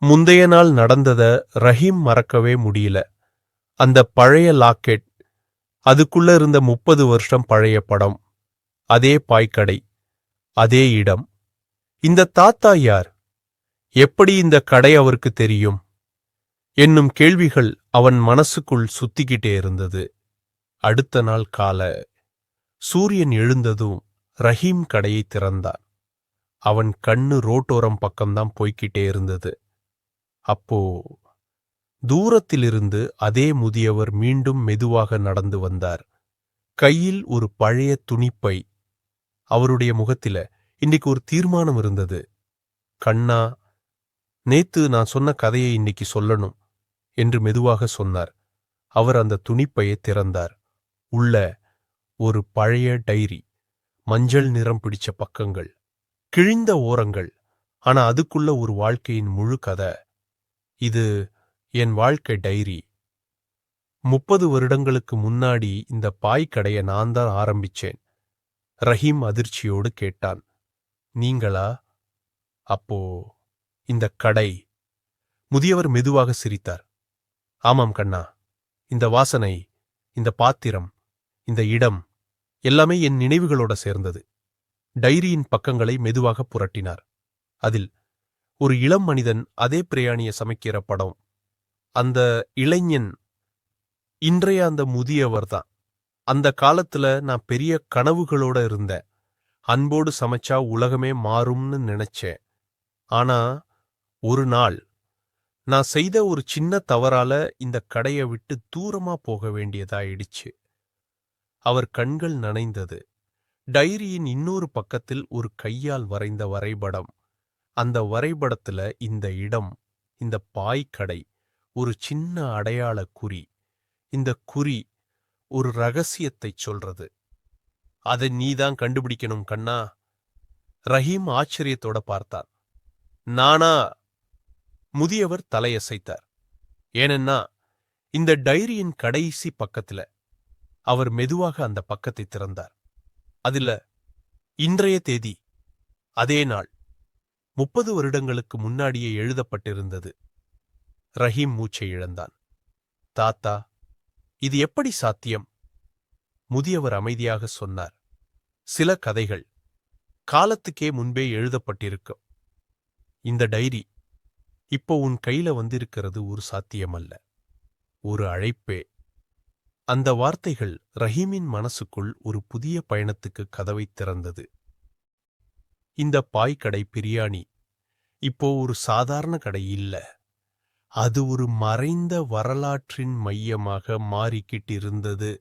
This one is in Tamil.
முந்தைய நாள் நடந்தத ரஹீம் மறக்கவே முடியல. அந்த பழைய லாக்கெட், அதுக்குள்ள இருந்த 30 வருஷம் பழைய படம், அதே பாய்க்கடை, அதே இடம். இந்த தாத்தா யார்? எப்படி இந்த கடை அவருக்கு தெரியும்? என்னும் கேள்விகள் அவன் மனசுக்குள் சுத்திக்கிட்டே இருந்தது. அடுத்த நாள் சூரியன் எழுந்ததும் ரஹீம் கடையை திறந்தான். அவன் கண்ணு ரோட்டோரம் பக்கம்தான் போய்க்கிட்டே இருந்தது. அப்போ தூரத்திலிருந்து அதே முதியவர் மீண்டும் மெதுவாக நடந்து வந்தார். கையில் ஒரு பழைய துணிப்பை. அவருடைய முகத்தில இன்னைக்கு ஒரு தீர்மானம் இருந்தது. கண்ணா, நேத்து நான் சொன்ன கதையை இன்னைக்கு சொல்லணும் என்று மெதுவாக சொன்னார். அவர் அந்த துணிப்பையை திறந்தார். உள்ள ஒரு பழைய டைரி, மஞ்சள் நிறம் பிடிச்ச பக்கங்கள், கிழிந்த ஓரங்கள். ஆனா அதுக்குள்ள ஒரு வாழ்க்கையின் முழு கதை. இது என் வாழ்க்கை டைரி. 30 வருடங்களுக்கு முன்னாடி இந்த பாய்க்கடைய நான் தான் ஆரம்பிச்சேன். ரஹீம் அதிர்ச்சியோடு கேட்டான். நீங்களா? அப்போ இந்த கடை? முதியவர் மெதுவாக சிரித்தார். ஆமாம் கண்ணா, இந்த வாசனை, இந்த பாத்திரம், இந்த இடம் எல்லாமே என் நினைவுகளோட சேர்ந்தது. டைரியின் பக்கங்களை மெதுவாக புரட்டினார். அதில் ஒரு இளம் மனிதன் அதே பிரயாணிய சமைக்கிற படம். அந்த இளைஞன் இன்றைய அந்த முதியவர்தான். அந்த காலத்துல நான் பெரிய கனவுகளோட இருந்தேன். அன்போடு சமைச்சா உலகமே மாறும்னு நினைச்சேன். ஆனா ஒரு நாள் நான் செய்த ஒரு சின்ன தவறால இந்த கடைய விட்டு தூரமா போக வேண்டியதாயிடுச்சு. அவர் கண்கள் நனைந்தது. டைரியின் இன்னொரு பக்கத்தில் ஒரு கையால் வரைந்த வரைபடம். அந்த வரைபடத்துல இந்த இடம், இந்த பாய்க்கடை, ஒரு சின்ன அடையாள குறி. இந்த குறி ஒரு ரகசியத்தைச் சொல்றது. அதை நீதான் கண்டுபிடிக்கணும் கண்ணா. ரஹீம் ஆச்சரியத்தோட பார்த்தார். நானா? முதியவர் தலையசைத்தார். ஏனென்னா இந்த டைரியின் கடைசி பக்கத்துல. அவர் மெதுவாக அந்த பக்கத்தை திறந்தார். அதுல இன்றைய தேதி, அதே நாள், 30 வருடங்களுக்கு முன்னாடியே எழுதப்பட்டிருந்தது. ரஹீம் மூச்சை இழந்தான். தாத்தா, இது எப்படி சாத்தியம்? முதியவர் அமைதியாக சொன்னார். சில கதைகள் காலத்துக்கே முன்பே எழுதப்பட்டிருக்கும். இந்த டைரி இப்போ உன் கையில வந்திருக்கிறது ஒரு சாத்தியமல்ல, ஒரு அழைப்பே. அந்த வார்த்தைகள் ரஹீமின் மனசுக்குள் ஒரு புதிய பயணத்துக்கு கதவை திறந்தது. இந்த பாய்க்கடை பிரியாணி இப்போ ஒரு சாதாரண கடை இல்ல. அது ஒரு மறைந்த வரலாற்றின் மையமாக மாறிக்கிட்டு இருந்தது.